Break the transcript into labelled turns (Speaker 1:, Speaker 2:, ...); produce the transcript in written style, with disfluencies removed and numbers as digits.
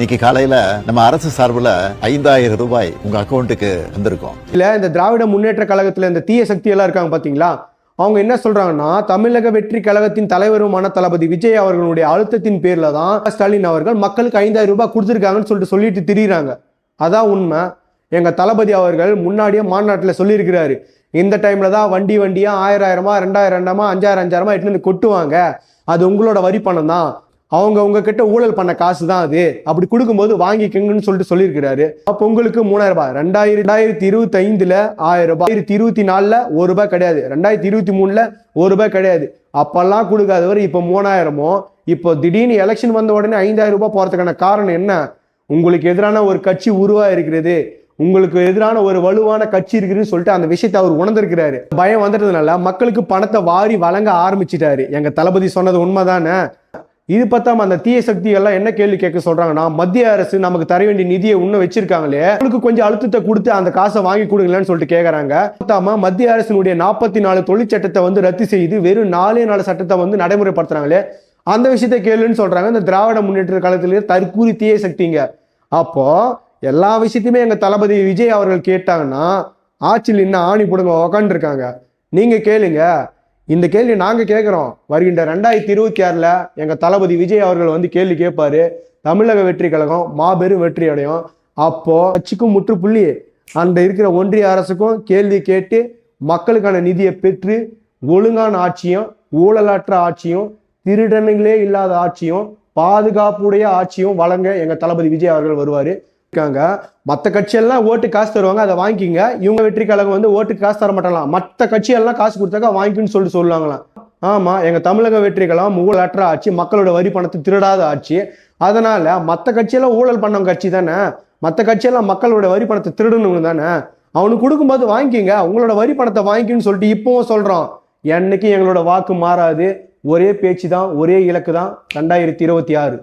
Speaker 1: இன்னைக்கு காலையில நம்ம அரசு சார்பில் 5000 ரூபாய் உங்க அக்கௌண்ட்டுக்கு வந்திருக்கோம்.
Speaker 2: இல்ல இந்த திராவிட முன்னேற்ற கழகத்துல இந்த தீய சக்தி எல்லாம் இருக்காங்க பாத்தீங்களா, அவங்க என்ன சொல்றாங்கன்னா தமிழக வெற்றி கழகத்தின் தலைவருமான தளபதி விஜய் அவர்களுடைய அழுத்தத்தின் பேர்ல தான் ஸ்டாலின் அவர்கள் மக்களுக்கு 5000 ரூபாய் கொடுத்துருக்காங்கன்னு சொல்லிட்டு திரியிறாங்க. அதான் உண்மை. எங்க தளபதி அவர்கள் முன்னாடியே மாநாட்டில் சொல்லியிருக்கிறாரு, இந்த டைம்ல தான் வண்டியா 1000 2000 5000 எட்டு கொட்டுவாங்க, அது உங்களோட வரி பணம் தான், அவங்க உங்ககிட்ட ஊழல் பண்ண காசு தான் அது, அப்படி கொடுக்கும்போது வாங்கிக்கங்கன்னு சொல்லியிருக்கிறாரு. அப்போ உங்களுக்கு 3000 ரூபாய் 2025ல 1000 ரூபாய், 2024ல ₹1 கிடையாது, 2023ல ₹1 கிடையாது. அப்பெல்லாம் கொடுக்காதவர் இப்போ 3000. இப்போ திடீர்னு எலெக்ஷன் வந்த உடனே 5000 ரூபாய் போறதுக்கான காரணம் என்ன? உங்களுக்கு எதிரான ஒரு கட்சி உருவா இருக்கிறது, உங்களுக்கு எதிரான ஒரு வலுவான கட்சி இருக்குதுன்னு சொல்லிட்டு அந்த விஷயத்தை அவர் உணர்ந்திருக்கிறாரு. பயம் வந்துட்டதுனால மக்களுக்கு பணத்தை வாரி வழங்க ஆரம்பிச்சிட்டாரு. எங்க தளபதி சொன்னது உண்மைதானே? இது பத்தாம அந்த தீய சக்தி எல்லாம் என்ன கேள்வி கேட்க சொல்றாங்கன்னா, மத்திய அரசு நமக்கு தர வேண்டிய நிதியை இன்னும் வச்சிருக்காங்களே, உங்களுக்கு கொஞ்சம் அழுத்தத்தை கொடுத்து அந்த காசை வாங்கி கொடுங்களேன்னு சொல்லிட்டு கேட்கறாங்க. பத்தாம மத்திய அரசினுடைய 44 தொழிற்சட்டத்தை ரத்து செய்து வெறும் 4 சட்டத்தை நடைமுறைப்படுத்துறாங்களே, அந்த விஷயத்தை கேளுன்னு சொல்றாங்க இந்த திராவிட முன்னேற்ற காலத்திலேயே தற்கூரி தீய சக்திங்க. அப்போ எல்லா விஷயத்தையுமே எங்க தளபதி விஜய் அவர்கள் கேட்டாங்கன்னா ஆட்சியில் இன்னும் ஆணி போடுங்க உக்காண்டு இருக்காங்க. நீங்க கேளுங்க. இந்த கேள்வி நாங்க கேட்கிறோம். வருகின்ற 2026ல எங்க தளபதி விஜய் அவர்கள் கேள்வி கேட்பாரு, தமிழக வெற்றி கழகம் மாபெரும் வெற்றி அடையும். அப்போ கட்சிக்கும் முற்றுப்புள்ளி, அந்த இருக்கிற ஒன்றிய அரசுக்கும் கேள்வி கேட்டு மக்களுக்கான நிதியை பெற்று ஒழுங்கான ஆட்சியும் ஊழலற்ற ஆட்சியும் திருடனுங்களே இல்லாத ஆட்சியும் பாதுகாப்புடைய ஆட்சியும் வழங்க எங்க தளபதி விஜய் அவர்கள் வருவாரு. மற்ற கட்சியெல்லாம் ஓட்டு காசு தருவாங்க, அதை வாங்கிக்கிங்க. இவங்க வெற்றி கழகம் ஓட்டுக்கு காசு தர மாட்டாங்களாம், மற்ற கட்சியெல்லாம் காசு கொடுத்தாக்கா வாங்கிக்குன்னு சொல்லுவாங்களாம். ஆமா, எங்க தமிழக வெற்றி கழகம் ஊழலற்ற ஆட்சி, மக்களோட வரி பணத்தை திருடாத ஆட்சி. அதனால மற்ற கட்சியெல்லாம் ஊழல் பண்ண கட்சி தானே, மற்ற கட்சியெல்லாம் மக்களோட வரி பணத்தை திருடணுங்க தானே, அவனுக்கு கொடுக்கும்போது வாங்கிக்கிங்க, உங்களோட வரி பணத்தை வாங்கிக்குன்னு சொல்லிட்டு இப்பவும் சொல்றோம். என்னைக்கு எங்களோட வாக்கு மாறாது, ஒரே பேச்சு தான், ஒரே இலக்கு தான் 2026.